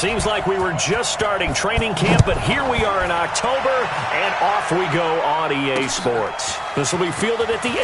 Seems like we were just starting training camp, but here we are in October, and off we go on EA Sports. This will be fielded at the 8.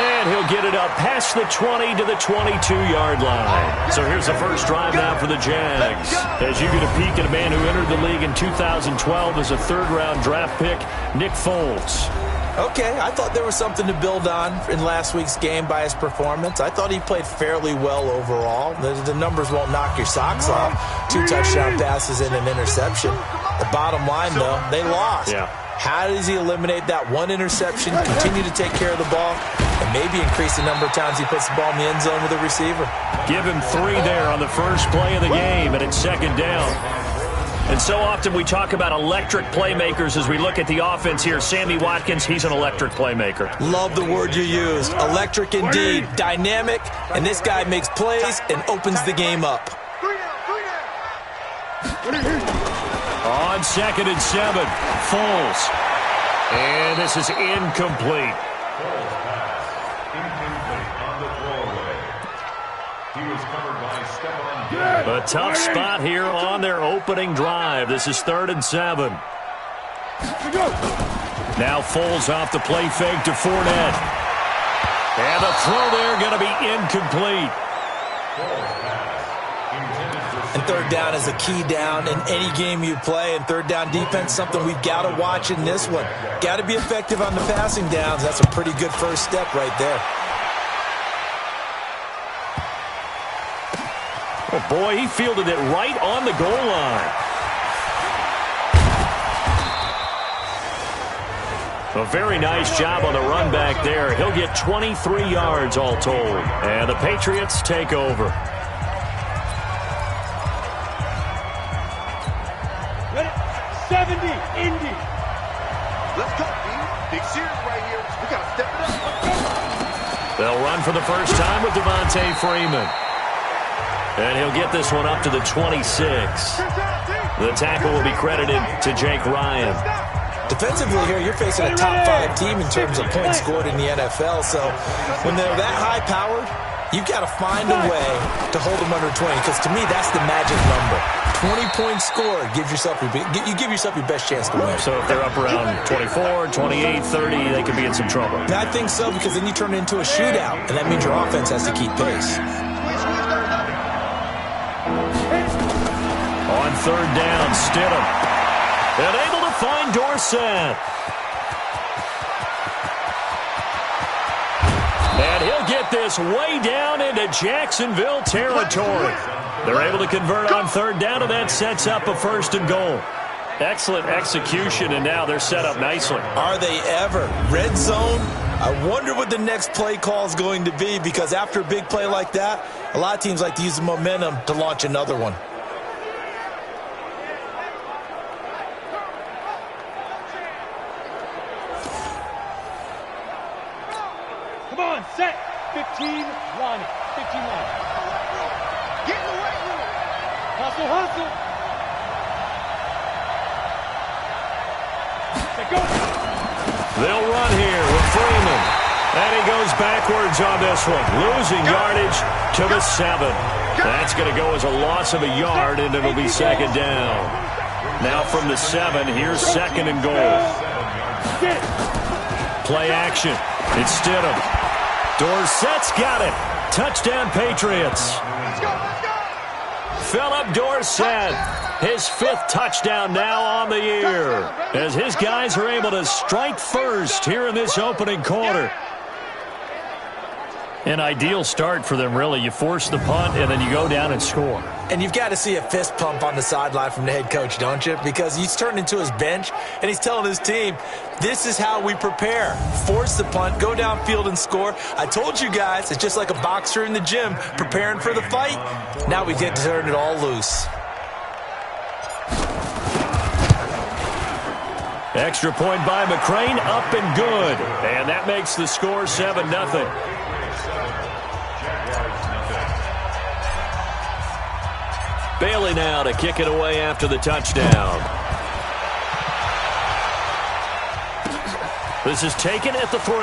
And he'll get it up past the 20 to the 22-yard line. So here's the first drive now for the Jags. As you get a peek at a man who entered the league in 2012 as a third-round draft pick, Nick Foles. Okay, I thought there was something to build on in last week's game by his performance. I thought he played fairly well overall. The numbers won't knock your socks off. 2 touchdown passes and an interception. The bottom line, though, they lost. Yeah. How does he eliminate that one interception, continue to take care of the ball, and maybe increase the number of times he puts the ball in the end zone with a receiver? Give him 3 there on the first play of the game, and it's second down. And so often we talk about electric playmakers as we look at the offense here. Sammy Watkins, he's an electric playmaker. Love the word you used. Electric indeed. Dynamic, and this guy makes plays and opens the game up. On 2nd and 7, Foles. And this is incomplete. A tough spot here on their opening drive. This is 3rd and 7. Now Foles off the play fake to Fournette. And the throw there going to be incomplete. And third down is a key down in any game you play. And third down defense, something we've got to watch in this one. Got to be effective on the passing downs. That's a pretty good first step right there. Oh, boy, he fielded it right on the goal line. A very nice job on the run back there. He'll get 23 yards all told. And the Patriots take over. Ready? 70, Indy. Let's go, team. Big series right here. We got to step it up. They'll run for the first time with Devontae Freeman. And he'll get this one up to the 26. The tackle will be credited to Jake Ryan. Defensively here, you're facing a top 5 team in terms of points scored in the NFL. So when they're that high-powered, you've got to find a way to hold them under 20. Because to me, that's the magic number. 20-point score gives yourself you give yourself your best chance to win. So if they're up around 24, 28, 30, they could be in some trouble. I think so, because then you turn it into a shootout, and that means your offense has to keep pace. On 3rd down, Stidham. And able to find Dorsett. And he'll get this way down into Jacksonville territory. They're able to convert on 3rd down, and that sets up a 1st and goal. Excellent execution, and now they're set up nicely. Are they ever? Red zone? I wonder what the next play call is going to be, because after a big play like that, a lot of teams like to use the momentum to launch another one. Come on, set. 15, line. 15, line. Get in the way, room. Hustle, hustle. Set, go. They'll run here with Freeman. And he goes backwards on this one, losing yardage to the 7. That's going to go as a loss of a yard, and it'll be 2nd down. Now from the 7, here's 2nd and goal. Play action. It's Stidham. Dorsett's got it. Touchdown, Patriots. Philip Dorsett, his 5th touchdown now on the year, as his guys are able to strike first here in this opening quarter. An ideal start for them, really. You force the punt, and then you go down and score. And you've got to see a fist pump on the sideline from the head coach, don't you? Because he's turned into his bench, and he's telling his team, this is how we prepare. Force the punt, go downfield and score. I told you guys, it's just like a boxer in the gym preparing for the fight. Now we get to turn it all loose. Extra point by McCrane, up and good. And that makes the score 7-0. Bailey now to kick it away after the touchdown. This is taken at the 3.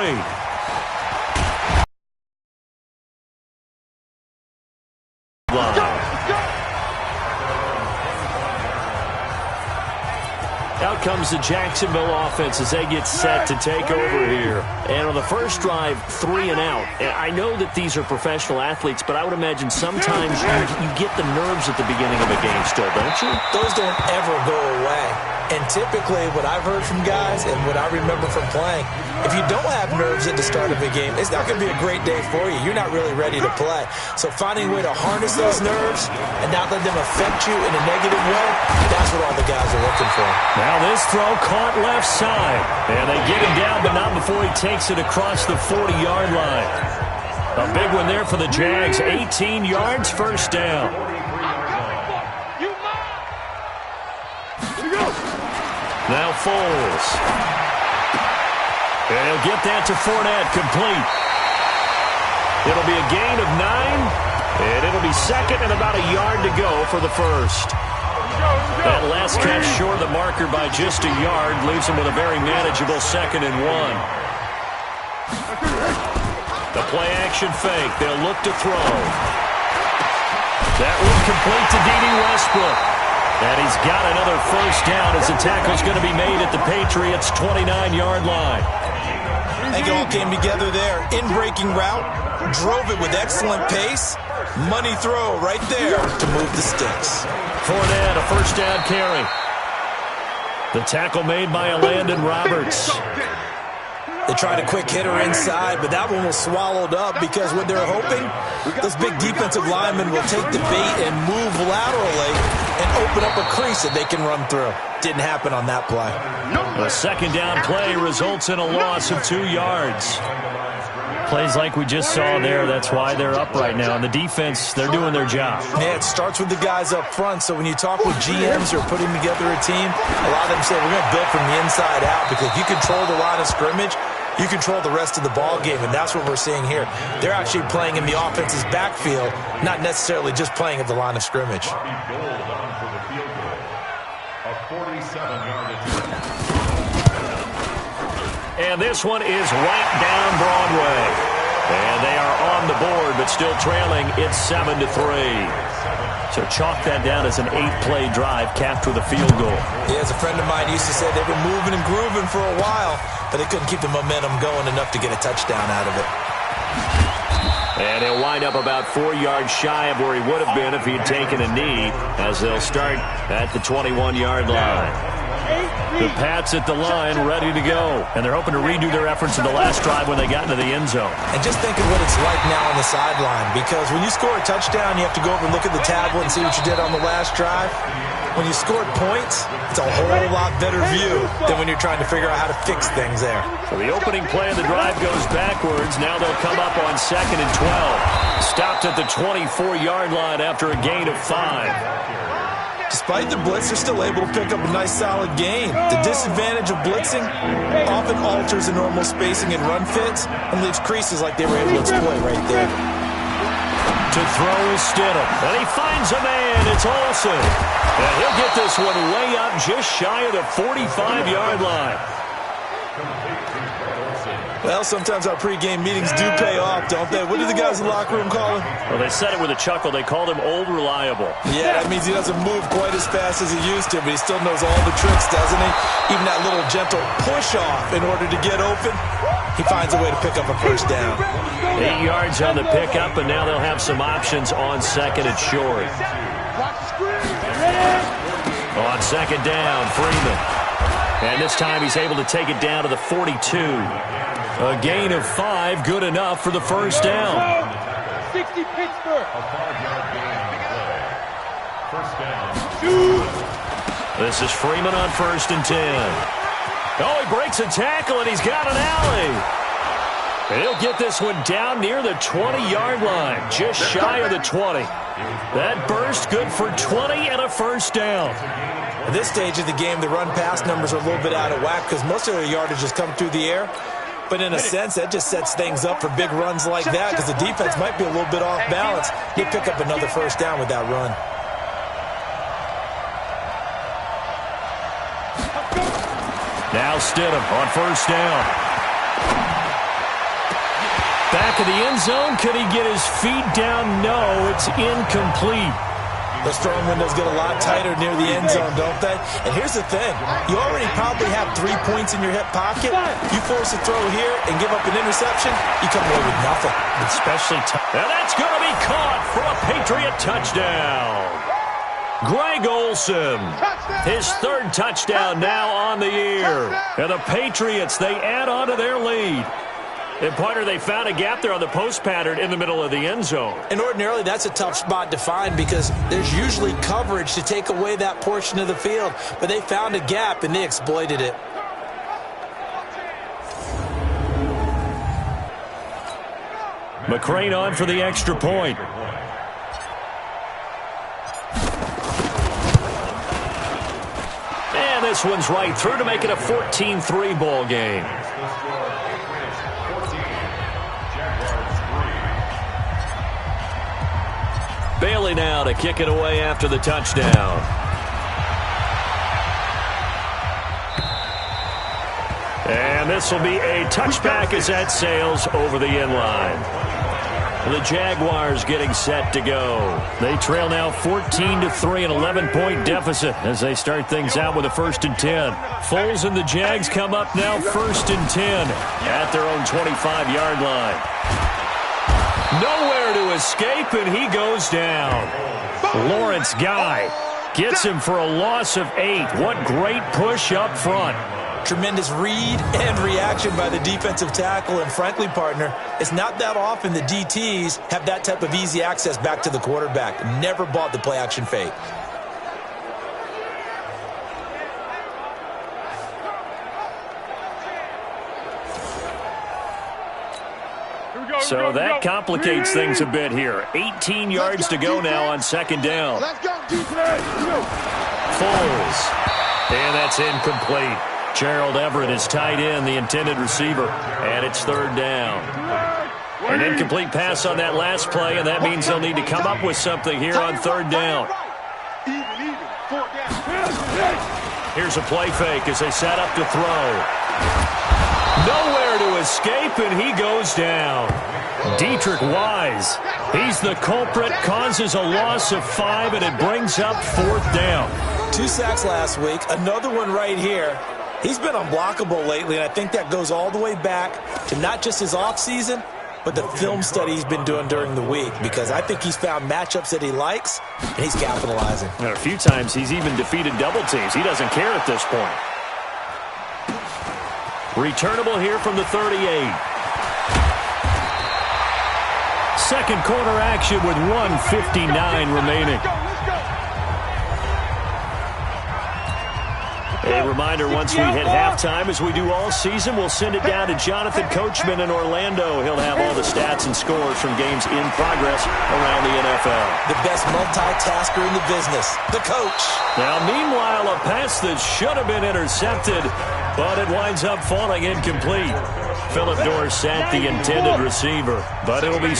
Out comes the Jacksonville offense as they get set to take over here. And on the first drive, 3 and out. And I know that these are professional athletes, but I would imagine sometimes you get the nerves at the beginning of a game still, don't you? Those don't ever go away. And typically, what I've heard from guys and what I remember from playing, if you don't have nerves at the start of a game, it's not going to be a great day for you. You're not really ready to play. So finding a way to harness those nerves and not let them affect you in a negative way, that's what all the guys are looking for. Now this throw caught left side. And they get him down, but not before he takes it across the 40-yard line. A big one there for the Jags. 18 yards, first down. Now Foles. And he'll get that to Fournette, complete. It'll be a gain of 9, and it'll be second and about a yard to go for the first. That last catch short of the marker by just a yard leaves him with a very manageable 2nd and 1. The play action fake. They'll look to throw. That one complete to D.D. Westbrook. And he's got another first down as the tackle's going to be made at the Patriots' 29-yard line. I think it all came together there. In-breaking route, drove it with excellent pace. Money throw right there to move the sticks. Fournette, a first down carry. The tackle made by Landon Roberts. They tried a quick hitter inside, but that one was swallowed up because what they're hoping, those big defensive linemen will take the bait and move laterally and open up a crease that they can run through. Didn't happen on that play. A second down play results in a loss of 2 yards. Plays like we just saw there, that's why they're up right now. And the defense, they're doing their job. Yeah, it starts with the guys up front. So when you talk with GMs who are putting together a team, a lot of them say we're going to build from the inside out because if you control the line of scrimmage, you control the rest of the ball game, and that's what we're seeing here. They're actually playing in the offense's backfield, not necessarily just playing at the line of scrimmage. And this one is right down Broadway. And they are on the board, but still trailing. It's 7-3. So chalk that down as an 8-play drive capped with a field goal. Yeah, as a friend of mine used to say, they've been moving and grooving for a while, but they couldn't keep the momentum going enough to get a touchdown out of it. And he'll wind up about 4 yards shy of where he would have been if he'd taken a knee, as they'll start at the 21-yard line. The Pats at the line, ready to go. And they're hoping to redo their efforts in the last drive when they got into the end zone. And just think of what it's like now on the sideline, because when you score a touchdown, you have to go over and look at the tablet and see what you did on the last drive. When you scored points, it's a whole lot better view than when you're trying to figure out how to fix things there. So the opening play of the drive goes backwards. Now they'll come up on 2nd and 12. Stopped at the 24-yard line after a gain of 5. Despite the blitz, they're still able to pick up a nice, solid gain. The disadvantage of blitzing often alters the normal spacing and run fits and leaves creases like they were able to exploit right there. To throw is Stidham. And he finds a man. It's Olsen. And he'll get this one way up just shy of the 45-yard line. Well, sometimes our pregame meetings do pay off, don't they? What do the guys in the locker room call him? Well, they said it with a chuckle. They called him Old Reliable. Yeah, that means he doesn't move quite as fast as he used to, but he still knows all the tricks, doesn't he? Even that little gentle push-off in order to get open, he finds a way to pick up a first down. 8 yards on the pickup, and now they'll have some options on 2nd and short. On 2nd down, Freeman. And this time he's able to take it down to the 42. A gain of 5, good enough for the first down. 60 Pittsburgh. This is Freeman on 1st and 10. Oh, he breaks a tackle, and he's got an alley. He'll get this one down near the 20-yard line, just shy of the 20. That burst good for 20 and a first down. At this stage of the game, the run-pass numbers are a little bit out of whack because most of their yardage has come through the air. But in a sense, that just sets things up for big runs like that because the defense might be a little bit off balance. They pick up another first down with that run. Now Stidham on 1st down. Back of the end zone. Could he get his feet down? No, it's incomplete. Those throwing windows get a lot tighter near the end zone, don't they? And here's the thing. You already probably have 3 points in your hip pocket. You force a throw here and give up an interception, you come away with nothing. Especially and that's going to be caught for a Patriot touchdown. Greg Olsen, his 3rd touchdown now on the year. And the Patriots, they add on to their lead. And, partner, they found a gap there on the post pattern in the middle of the end zone. And ordinarily, that's a tough spot to find because there's usually coverage to take away that portion of the field. But they found a gap, and they exploited it. McCrane on for the extra point. And this one's right through to make it a 14-3 ball game. Bailey now to kick it away after the touchdown. And this will be a touchback as that sails over the end line. The Jaguars getting set to go. They trail now 14-3, an 11-point deficit as they start things out with a 1st and 10. Foles and the Jags come up now 1st and 10 at their own 25-yard line. Nowhere to escape, and he goes down. Lawrence Guy gets him for a loss of 8. What great push up front. Tremendous read and reaction by the defensive tackle. And frankly, partner, it's not that often the DTs have that type of easy access back to the quarterback. Never bought the play-action fake. So that complicates things a bit here. 18 yards to go now on 2nd down. Foles. And that's incomplete. Gerald Everett is tight end, the intended receiver. And it's 3rd down. An incomplete pass on that last play, and that means they'll need to come up with something here on 3rd down. Here's a play fake as they set up to throw. Nowhere to escape, and he goes down. Dietrich Wise, he's the culprit, causes a loss of 5, and it brings up 4th down. 2 sacks last week, another one right here. He's been unblockable lately, and I think that goes all the way back to not just his offseason, but the film study he's been doing during the week, because I think he's found matchups that he likes, and he's capitalizing. And a few times he's even defeated double teams. He doesn't care at this point. Returnable here from the 38. 2nd quarter action with 1:59 remaining. A reminder, once we hit halftime, as we do all season, we'll send it down to Jonathan Coachman in Orlando. He'll have all the stats and scores from games in progress around the NFL. The best multitasker in the business, the coach. Now, meanwhile, a pass that should have been intercepted, but it winds up falling incomplete. Philip Dorsett, the intended receiver, but it'll be...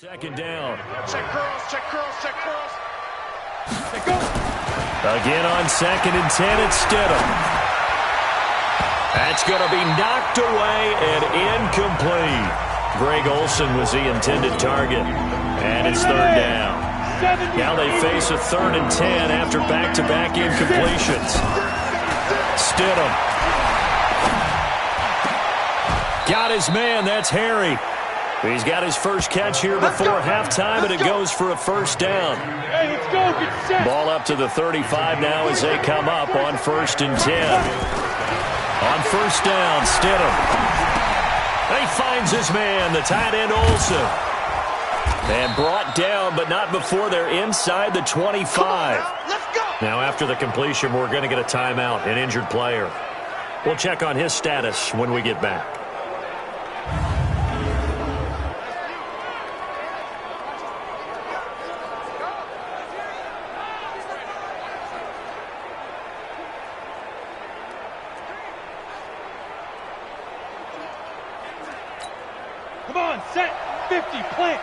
Second down. Check curls, check curls, check curls. Again on 2nd and 10, it's Stidham. That's going to be knocked away and incomplete. Greg Olsen was the intended target, and it's 3rd down. Now they face a 3rd and 10 after back-to-back incompletions. Stidham. Got his man, that's Harry. He's got his first catch here before halftime, and it goes for a 1st down. Hey, let's go. Get set. Ball up to the 35 now as they come up on 1st and 10. On 1st down, Stidham. He finds his man, the tight end Olsen. And brought down, but not before they're inside the 25. Let's go. Now, after the completion, we're going to get a timeout, an injured player. We'll check on his status when we get back. Come on, set. 50, plant.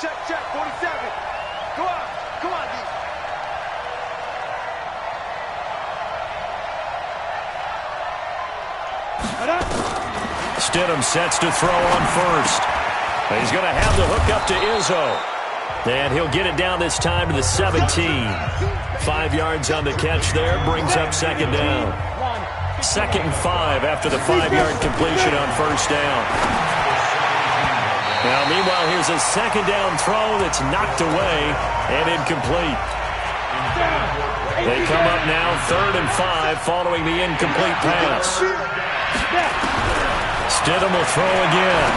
Check, check, 47. Go on, come on, D. Stidham sets to throw on 1st. He's going to have the hook up to Izzo. And he'll get it down this time to the 17. 5 yards on the catch there, brings up 2nd down. 2nd and 5 after the 5-yard completion on 1st down. Now, meanwhile, here's a 2nd down throw that's knocked away and incomplete. They come up now 3rd and 5 following the incomplete pass. Stidham will throw again.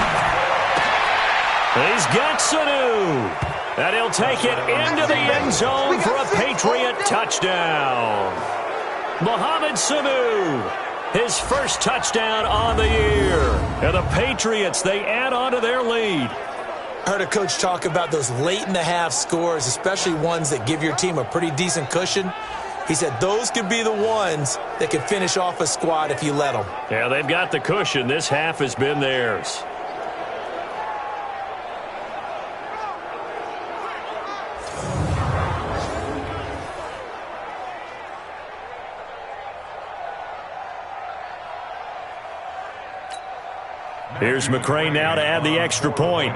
He's got Sanu. And he'll take it into the end zone for a Patriot touchdown. Mohamed Sanu, his first touchdown on the year. And the Patriots, they add on to their lead. Heard a coach talk about those late-in-the-half scores, especially ones that give your team a pretty decent cushion. He said those could be the ones that can finish off a squad if you let them. Yeah, they've got the cushion. This half has been theirs. Here's McCray now to add the extra point.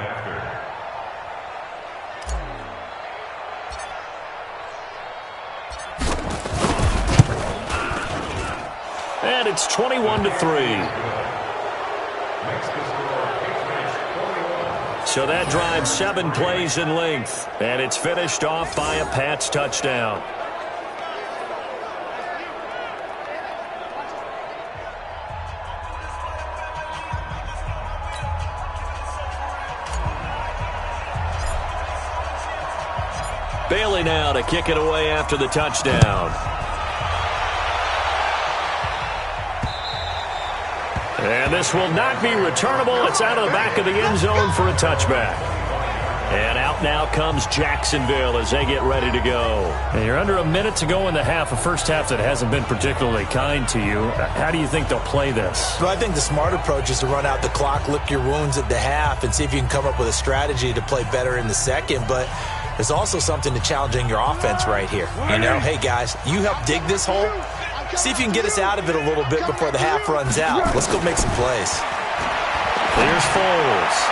And it's 21-3. So that drives 7 plays in length. And it's finished off by a Pats touchdown. Bailey now to kick it away after the touchdown. And this will not be returnable. It's out of the back of the end zone for a touchback. And out now comes Jacksonville as they get ready to go. And you're under a minute to go in the half, a first half that hasn't been particularly kind to you. How do you think they'll play this? Well, I think the smart approach is to run out the clock, lick your wounds at the half, and see if you can come up with a strategy to play better in the second. But there's also something to challenging your offense right here. You know, hey, guys, you help dig this hole. See if you can get us out of it a little bit before the half runs out. Let's go make some plays. Here's Foles.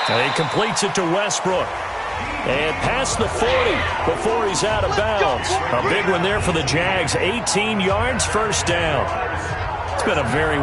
And he completes it to Westbrook. And past the 40 before he's out of bounds. A big one there for the Jags. 18 yards, first down. It's been a very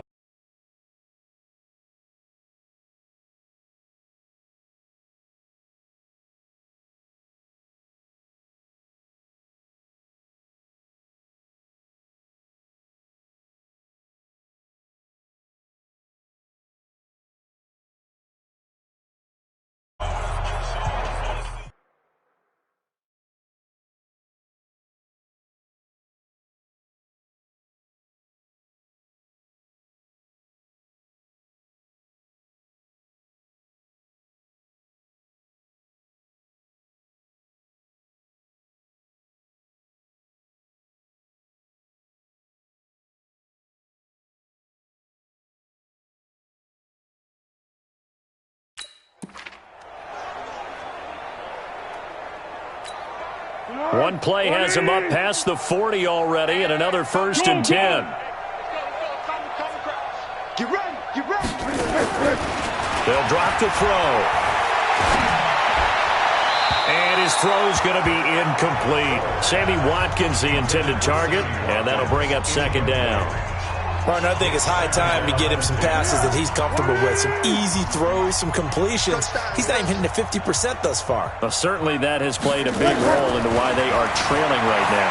One play has him up past the 40 already, and another 1st and 10. Get ready, get ready. They'll drop the throw. And his throw's going to be incomplete. Sammy Watkins, the intended target, and that'll bring up 2nd down. Martin, I think it's high time to get him some passes that he's comfortable with. Some easy throws, some completions. He's not even hitting the 50% thus far. Well, certainly that has played a big role into why they are trailing right now.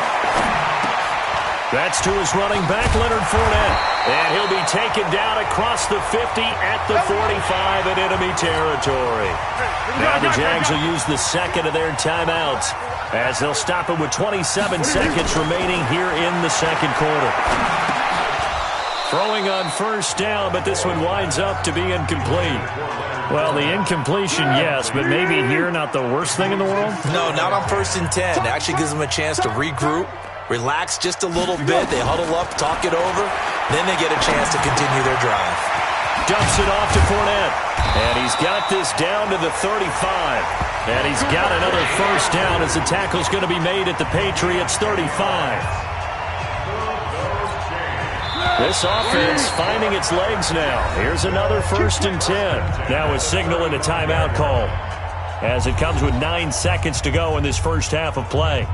That's to his running back, Leonard Fournette. And he'll be taken down across the 50 at the 45 in enemy territory. Now the Jags will use the 2nd of their timeouts as they'll stop him with 27 seconds remaining here in the 2nd quarter. Throwing on 1st down, but this one winds up to be incomplete. Well, the incompletion, yes, but maybe here not the worst thing in the world? No, not on 1st and 10. It actually gives them a chance to regroup, relax just a little bit. They huddle up, talk it over. Then they get a chance to continue their drive. Dumps it off to Fournette. And he's got this down to the 35. And he's got another 1st down as the tackle's going to be made at the Patriots' 35. This offense finding its legs now. Here's another 1st and 10. Now a signal and a timeout call as it comes with 9 seconds to go in this first half of play.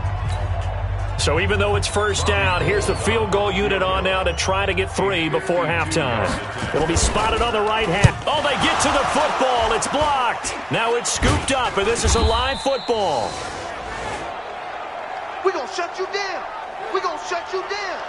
So even though it's 1st down, here's the field goal unit on now to try to get 3 before halftime. It'll be spotted on the right hand. Oh, they get to the football. It's blocked. Now it's scooped up, and this is a live football. We're going to shut you down. We're going to shut you down.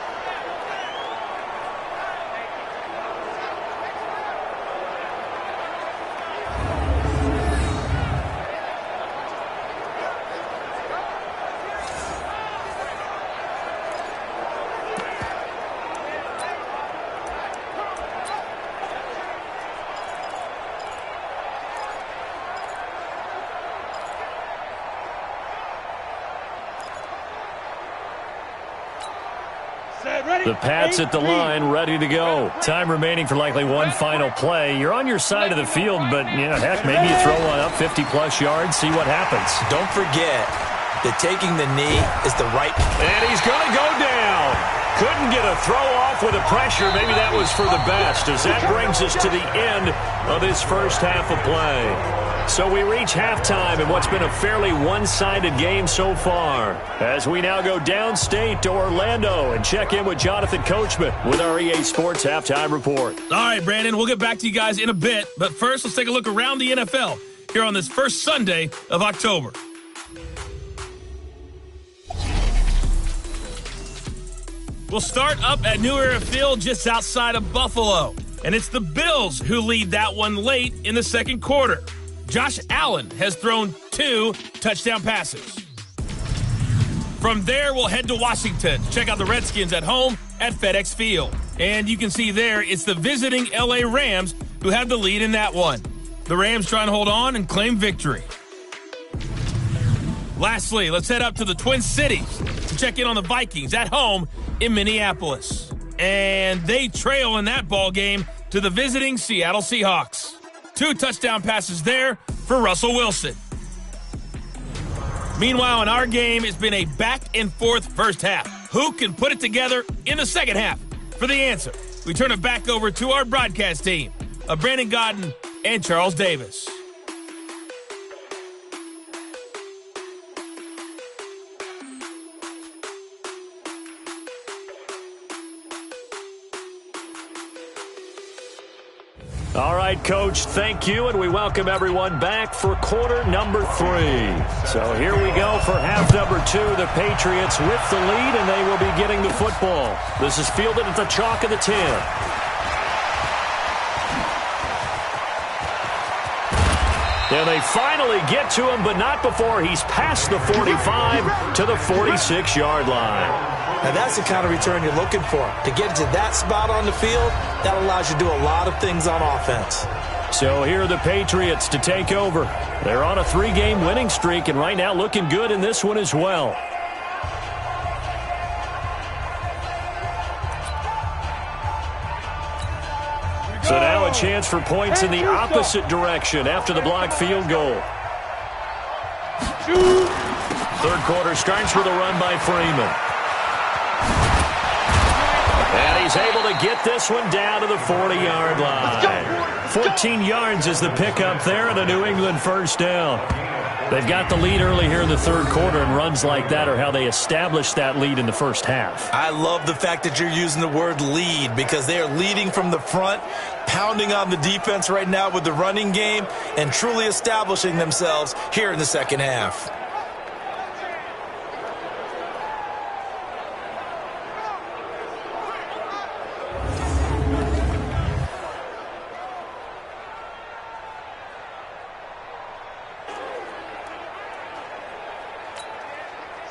The Pats at the line, ready to go. Time remaining for likely one final play. You're on your side of the field, but, heck, maybe you throw one up 50-plus yards, see what happens. Don't forget that taking the knee is the right... And he's going to go down. Couldn't get a throw off with the pressure. Maybe that was for the best, as that brings us to the end of this first half of play. So we reach halftime in what's been a fairly one-sided game so far, as we now go downstate to Orlando and check in with Jonathan Coachman with our EA Sports Halftime Report. All right, Brandon, we'll get back to you guys in a bit, but first let's take a look around the NFL here on this first Sunday of October. We'll start up at New Era Field just outside of Buffalo, and it's the Bills who lead that one late in the 2nd quarter. Josh Allen has thrown 2 touchdown passes. From there, we'll head to Washington to check out the Redskins at home at FedEx Field. And you can see there, it's the visiting LA Rams who have the lead in that one. The Rams trying to hold on and claim victory. Lastly, let's head up to the Twin Cities to check in on the Vikings at home in Minneapolis. And they trail in that ball game to the visiting Seattle Seahawks. 2 touchdown passes there for Russell Wilson. Meanwhile, in our game, it's been a back-and-forth first half. Who can put it together in the second half? For the answer, we turn it back over to our broadcast team of Brandon Godden and Charles Davis. All right, Coach, thank you, and we welcome everyone back for quarter number 3. So here we go for half number 2. The Patriots with the lead, and they will be getting the football. This is fielded at the chalk of the 10. And they finally get to him, but not before he's past the 45 to the 46-yard line. Now, that's the kind of return you're looking for. To get to that spot on the field, that allows you to do a lot of things on offense. So here are the Patriots to take over. They're on a 3-game winning streak, and right now looking good in this one as well. So now a chance for points in the opposite direction after the blocked field goal. Third quarter starts with a run by Freeman. And he's able to get this one down to the 40-yard line. 14 yards is the pickup there, and a New England first down. They've got the lead early here in the third quarter, and runs like that are how they established that lead in the first half. I love the fact that you're using the word lead, because they are leading from the front, pounding on the defense right now with the running game, and truly establishing themselves here in the second half.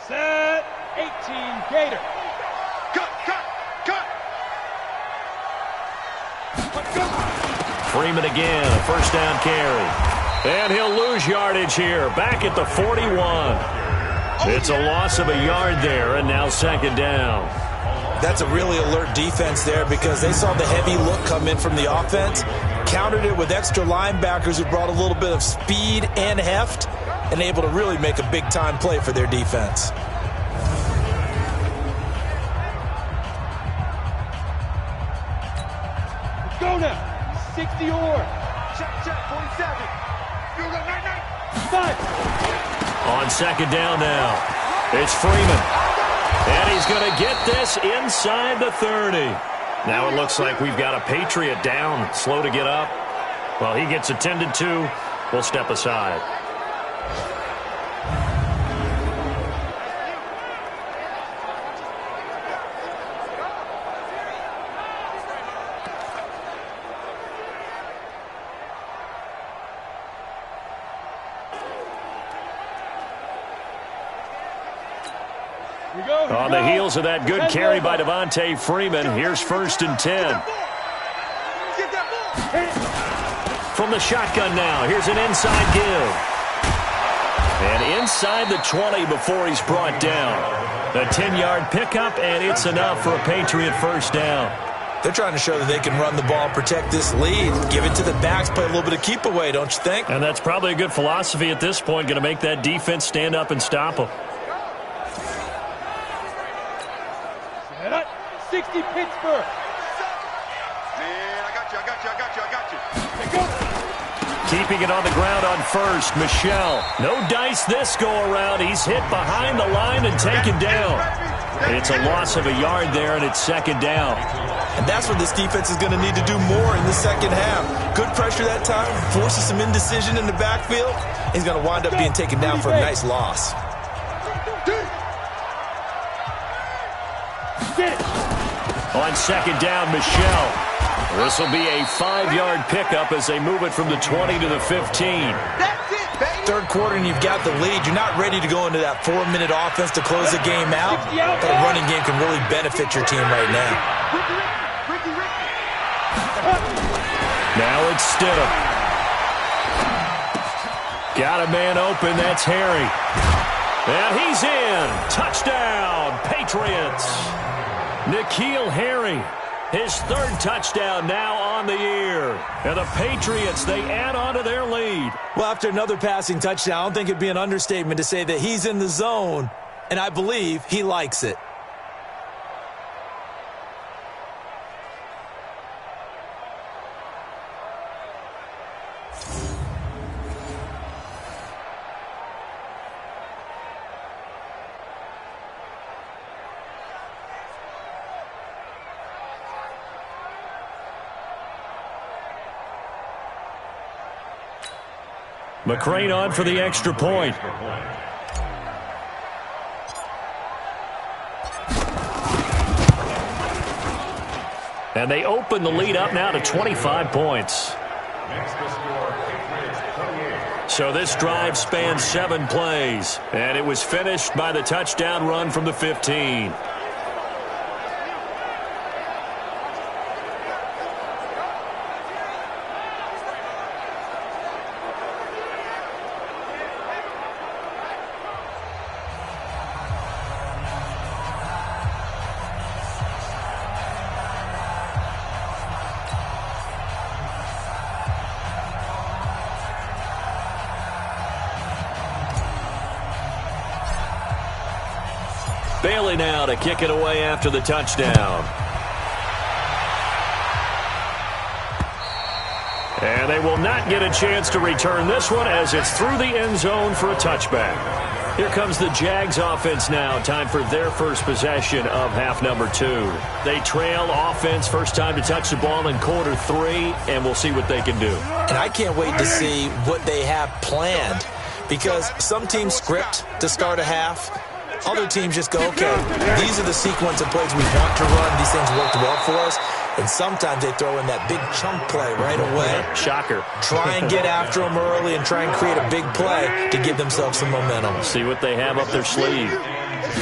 Set. 18, Gator. Cut, cut, cut. Freeman again, a first down carry. And he'll lose yardage here, back at the 41. It's a loss of a yard there, and now second down. That's a really alert defense there, because they saw the heavy look come in from the offense, countered it with extra linebackers who brought a little bit of speed and heft, and able to really make a big-time play for their defense. Let's go now. 60 or. Check, check, 47. Field goal, 9-9. Five. On second down now, it's Freeman. And he's going to get this inside the 30. Now it looks like we've got a Patriot down, slow to get up. Well, he gets attended to. We'll step aside. On the heels of that good carry by Devontae Freeman, here's first and 10. Get that ball. From the shotgun now, here's an inside give. And inside the 20 before he's brought down. A 10-yard pickup, and it's enough for a Patriot first down. They're trying to show that they can run the ball and protect this lead. Give it to the backs, play a little bit of keep away, don't you think? And that's probably a good philosophy at this point, going to make that defense stand up and stop them. 60 Pittsburgh. Man, I got you. Hey, go. Keeping it on the ground on first, Michelle. No dice this go-around. He's hit behind the line and taken down. It's a loss of a yard there, and it's second down. And that's what this defense is going to need to do more in the second half. Good pressure that time, forces some indecision in the backfield. He's going to wind up being taken down for a nice loss. Get it. On second down, Michelle. This will be a 5-yard pickup as they move it from the 20 to the 15. That's it, baby. Third quarter and you've got the lead. You're not ready to go into that 4-minute offense to close the game out. That running game can really benefit your team right now. Ricky. Now it's Stidham. Got a man open. That's Harry. And he's in. Touchdown, Patriots. N'Keal Harry, his third touchdown now on the year. And the Patriots, they add on to their lead. Well, after another passing touchdown, I don't think it'd be an understatement to say that he's in the zone, and I believe he likes it. McCrane on for the extra point. And they open the lead up now to 25 points. So this drive spans 7 plays, and it was finished by the touchdown run from the 15. Bailey now to kick it away after the touchdown. And they will not get a chance to return this one as it's through the end zone for a touchback. Here comes the Jags offense now. Time for their first possession of half number 2. They trail offense first time to touch the ball in quarter 3, and we'll see what they can do. And I can't wait to see what they have planned, because some teams script to start a half. Other teams just go, okay, these are the sequence of plays we want to run. These things worked well for us. And sometimes they throw in that big chunk play right away. Shocker. Try and get after them early and try and create a big play to give themselves some momentum. See what they have up their sleeve.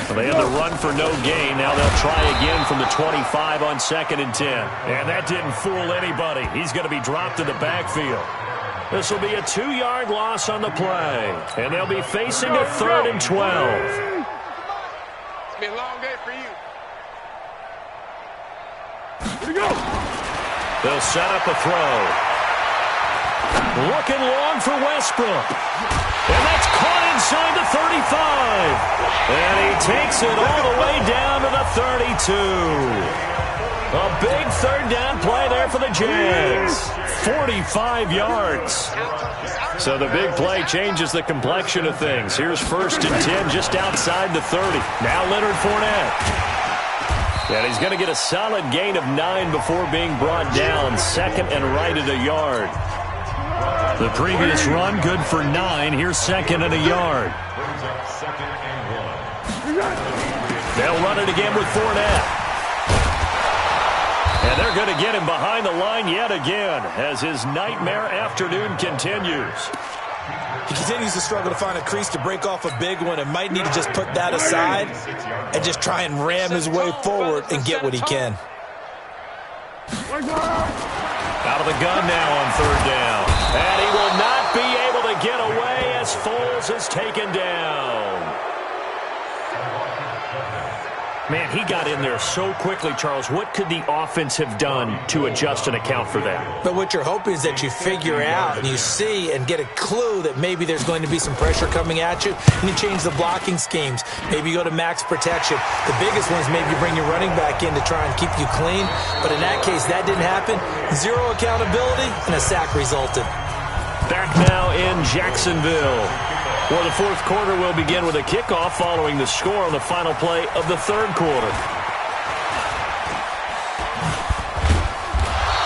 Well, they had the run for no gain. Now they'll try again from the 25 on 2nd and 10. And that didn't fool anybody. He's going to be dropped in the backfield. This will be a 2-yard loss on the play. And they'll be facing a 3rd and 12. It's been a long day for you. Here we go. They'll set up a throw. Looking long for Westbrook. And that's caught inside the 35. And he takes it all the way down to the 32. A big 3rd down play there for the Jags. 45 yards. So the big play changes the complexion of things. Here's 1st and 10 just outside the 30. Now Leonard Fournette. And he's going to get a solid gain of 9 before being brought down. 2nd and right at a yard. The previous run good for 9. Here's 2nd and a yard. They'll run it again with Fournette. And they're going to get him behind the line yet again as his nightmare afternoon continues. He continues to struggle to find a crease to break off a big one and might need to just put that aside and just try and ram his way forward and get what he can. Out of the gun now on 3rd down. And he will not be able to get away as Foles is taken down. Man, he got in there so quickly, Charles. What could the offense have done to adjust and account for that? But what you're hoping is that you figure out and you see and get a clue that maybe there's going to be some pressure coming at you, and you change the blocking schemes. Maybe you go to max protection. The biggest one is maybe you bring your running back in to try and keep you clean. But in that case, that didn't happen. 0 accountability, and a sack resulted. Back now in Jacksonville. Well, the 4th quarter will begin with a kickoff following the score on the final play of the 3rd quarter.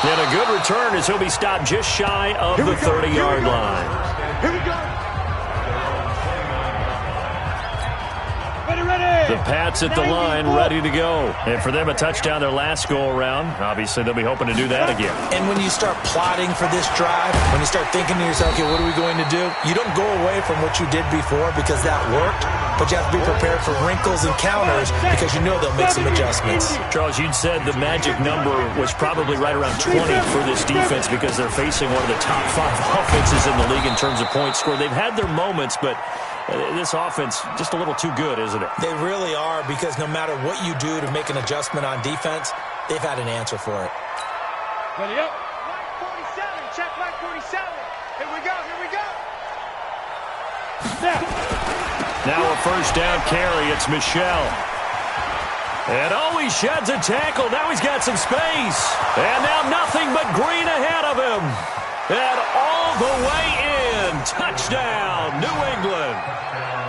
And a good return as he'll be stopped just shy of the 30-yard line. Here we go. The Pats at the line, ready to go. And for them, a touchdown their last go-around. Obviously, they'll be hoping to do that again. And when you start plotting for this drive, when you start thinking to yourself, okay, what are we going to do? You don't go away from what you did before because that worked, but you have to be prepared for wrinkles and counters because you know they'll make some adjustments. Charles, you'd said the magic number was probably right around 20 for this defense because they're facing one of the top 5 offenses in the league in terms of points scored. They've had their moments, but this offense just a little too good, isn't it? They really are, because no matter what you do to make an adjustment on defense, they've had an answer for it. Ready up. Mike 47, check Mike 47. Here we go, here we go. Now a 1st down carry. It's Michel. And he sheds a tackle. Now he's got some space. And now nothing but green ahead of him. And all the way in. Touchdown, New England.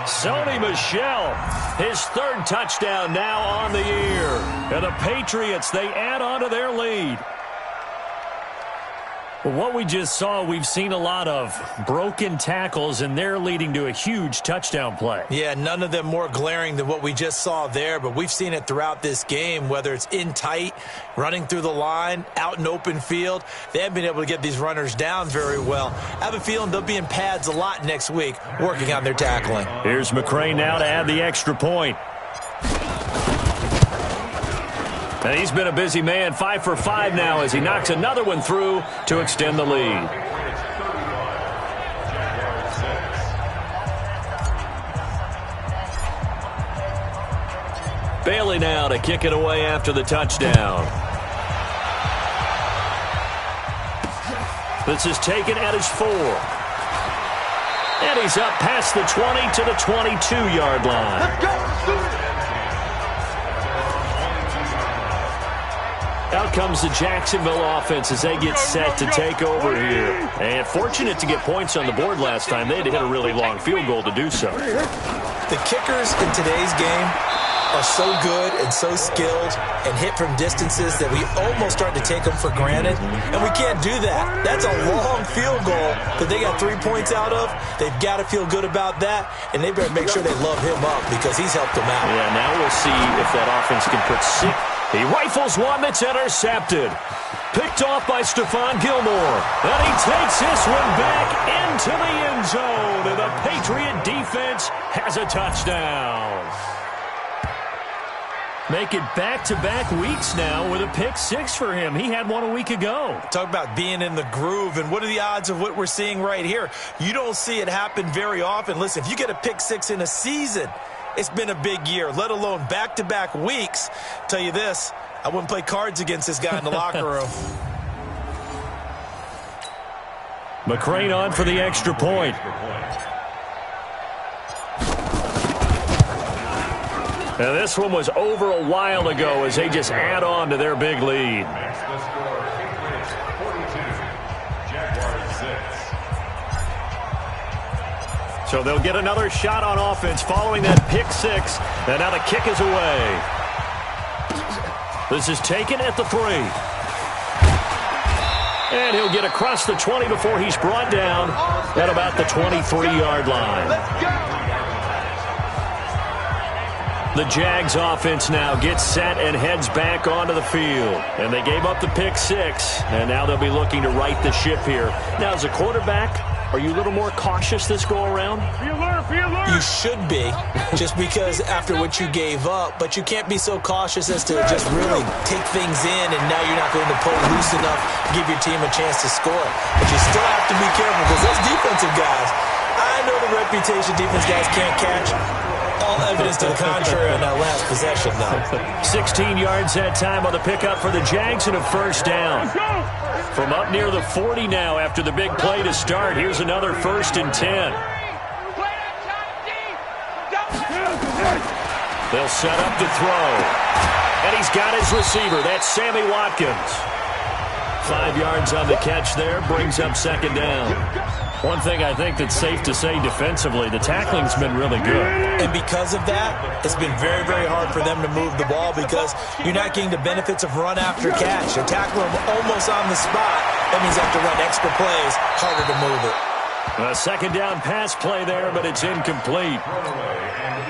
Sony Michel, his 3rd touchdown now on the year. And the Patriots, they add on to their lead. Well, what we just saw, we've seen a lot of broken tackles, and they're leading to a huge touchdown play. Yeah, none of them more glaring than what we just saw there, but we've seen it throughout this game, whether it's in tight, running through the line, out in open field. They haven't been able to get these runners down very well. I have a feeling they'll be in pads a lot next week, working on their tackling. Here's McCray now to add the extra point. And he's been a busy man, 5 for 5 now as he knocks another one through to extend the lead. Bailey now to kick it away after the touchdown. This is taken at his 4. And he's up past the 20 to the 22-yard line. Let's go, let's do it. Out comes the Jacksonville offense as they get set to take over here. And fortunate to get points on the board last time. They had to hit a really long field goal to do so. The kickers in today's game are so good and so skilled and hit from distances that we almost start to take them for granted. And we can't do that. That's a long field goal that they got 3 points out of. They've got to feel good about that, and they better make sure they love him up because he's helped them out. Yeah, now we'll see if that offense can put six. He rifles one that's intercepted. Picked off by Stephon Gilmore. And he takes this one back into the end zone. And the Patriot defense has a touchdown. Make it back-to-back weeks now with a pick six for him. He had one a week ago. Talk about being in the groove, and what are the odds of what we're seeing right here? You don't see it happen very often. Listen, if you get a pick six in a season, it's been a big year, let alone back-to-back weeks. Tell you this, I wouldn't play cards against this guy in the locker room. McCrane on for the extra point. Now this one was over a while ago as they just add on to their big lead. So they'll get another shot on offense following that pick six. And now the kick is away. This is taken at the 3. And he'll get across the 20 before he's brought down at about the 23-yard line. Let's go. The Jags offense now gets set and heads back onto the field. And they gave up the pick six, and now they'll be looking to right the ship here. Now, as a quarterback, are you a little more cautious this go-around? You should be, just because after what you gave up, but you can't be so cautious as to just really take things in, and now you're not going to pull loose enough to give your team a chance to score. But you still have to be careful because those defensive guys, I know the reputation defense guys can't catch. All evidence to the contrary on that last possession, though. 16 yards that time on the pickup for the Jags and a first down. From up near the 40 now after the big play to start. Here's another 1st and 10. They'll set up to throw. And he's got his receiver. That's Sammy Watkins. 5 yards on the catch there. Brings up 2nd down. One thing I think that's safe to say defensively, the tackling's been really good. And because of that, it's been very, very hard for them to move the ball because you're not getting the benefits of run after catch. You're tackling them almost on the spot. That means they have to run extra plays, harder to move it. A 2nd down pass play there, but it's incomplete.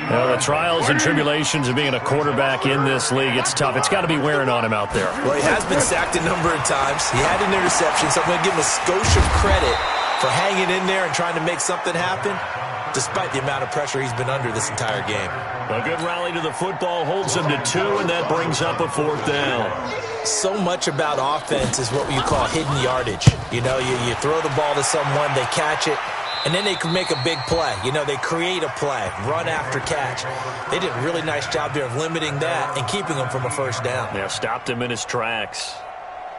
Well, the trials and tribulations of being a quarterback in this league, it's tough. It's got to be wearing on him out there. Well, he has been sacked a number of times. He had an interception, so I'm going to give him a skosh of credit for hanging in there and trying to make something happen, despite the amount of pressure he's been under this entire game. A good rally to the football holds him to 2, and that brings up a 4th down. So much about offense is what you call hidden yardage. You know, you throw the ball to someone, they catch it, and then they can make a big play. You know, they create a play, run after catch. They did a really nice job there of limiting that and keeping him from a first down. Yeah, stopped him in his tracks.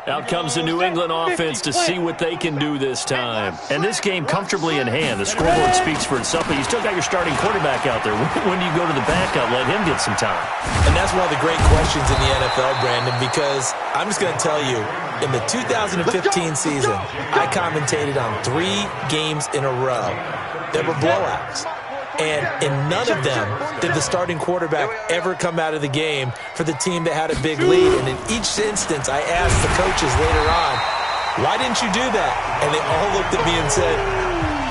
Out comes the New England offense to see what they can do this time. And this game comfortably in hand. The scoreboard speaks for itself, but you still got your starting quarterback out there. When do you go to the backup, let him get some time? And that's one of the great questions in the NFL, Brandon, because I'm just going to tell you, in the 2015 season, I commentated on 3 games in a row. There were blowouts. And in none of them did the starting quarterback ever come out of the game for the team that had a big lead. And in each instance, I asked the coaches later on, why didn't you do that? And they all looked at me and said,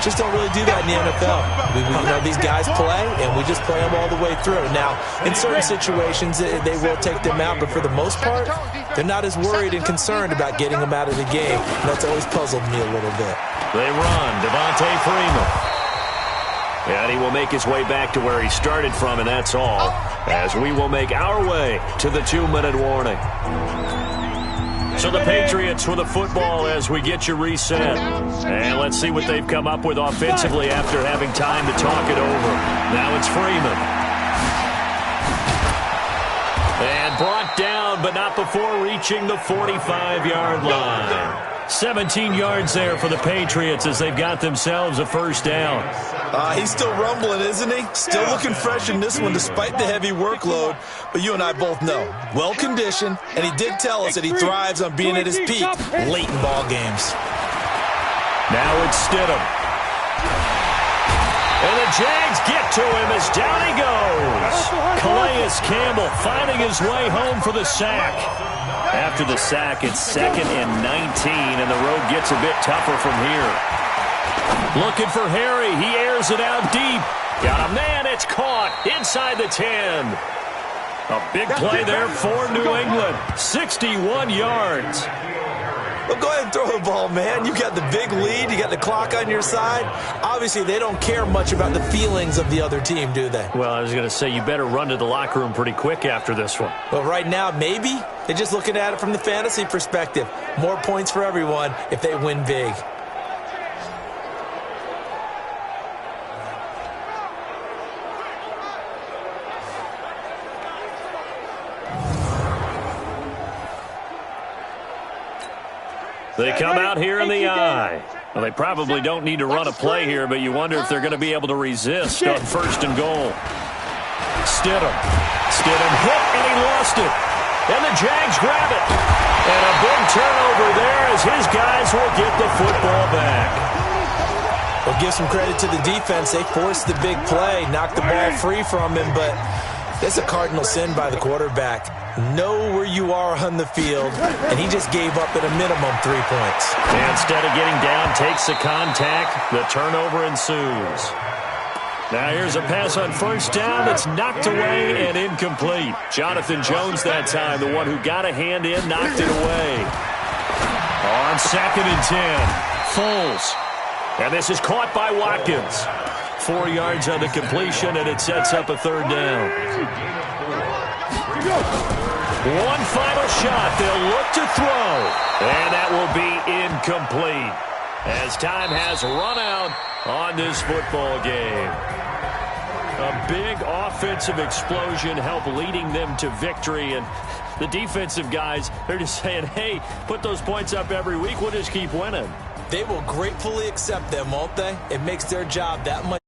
just don't really do that in the NFL. You know, these guys play, and we just play them all the way through. Now, in certain situations, they will take them out, but for the most part, they're not as worried and concerned about getting them out of the game. And that's always puzzled me a little bit. They run. Devontae Freeman. And he will make his way back to where he started from, and that's all, as we will make our way to the 2-minute warning. So the Patriots with the football as we get you reset. And let's see what they've come up with offensively after having time to talk it over. Now it's Freeman. And brought down, but not before reaching the 45-yard line. 17 yards there for the Patriots as they've got themselves a first down. He's still rumbling, isn't he? Still looking fresh in this one despite the heavy workload. But you and I both know, well-conditioned, and he did tell us that he thrives on being at his peak late in ball games. Now it's Stidham. And the Jags get to him as down he goes. Calais Campbell finding his way home for the sack. After the sack, it's 2nd and 19, and the road gets a bit tougher from here. Looking for Harry. He airs it out deep. Got a man. It's caught inside the 10. A big play there for New England. 61 yards. Well, go ahead and throw the ball, man. You got the big lead. You got the clock on your side. Obviously, they don't care much about the feelings of the other team, do they? Well, I was going to say, you better run to the locker room pretty quick after this one. Well, right now, maybe. They're just looking at it from the fantasy perspective. More points for everyone if they win big. They come out here in the eye. Well, they probably don't need to run a play here, but you wonder if they're going to be able to resist on 1st and goal. Stidham hit, and he lost it. And the Jags grab it. And a big turnover there as his guys will get the football back. Well, give some credit to the defense. They forced the big play, knocked the ball free from him, but it's a cardinal sin by the quarterback. Know where you are on the field, and he just gave up at a minimum 3 points. And instead of getting down, takes the contact. The turnover ensues. Now here's a pass on 1st down that's knocked away and incomplete. Jonathan Jones that time, the one who got a hand in, knocked it away. On 2nd and 10, Foles. And this is caught by Watkins. 4 yards on the completion, and it sets up a 3rd down. One final shot. They'll look to throw. And that will be incomplete as time has run out on this football game. A big offensive explosion helped leading them to victory. And the defensive guys, they're just saying, hey, put those points up every week. We'll just keep winning. They will gratefully accept them, won't they? It makes their job that much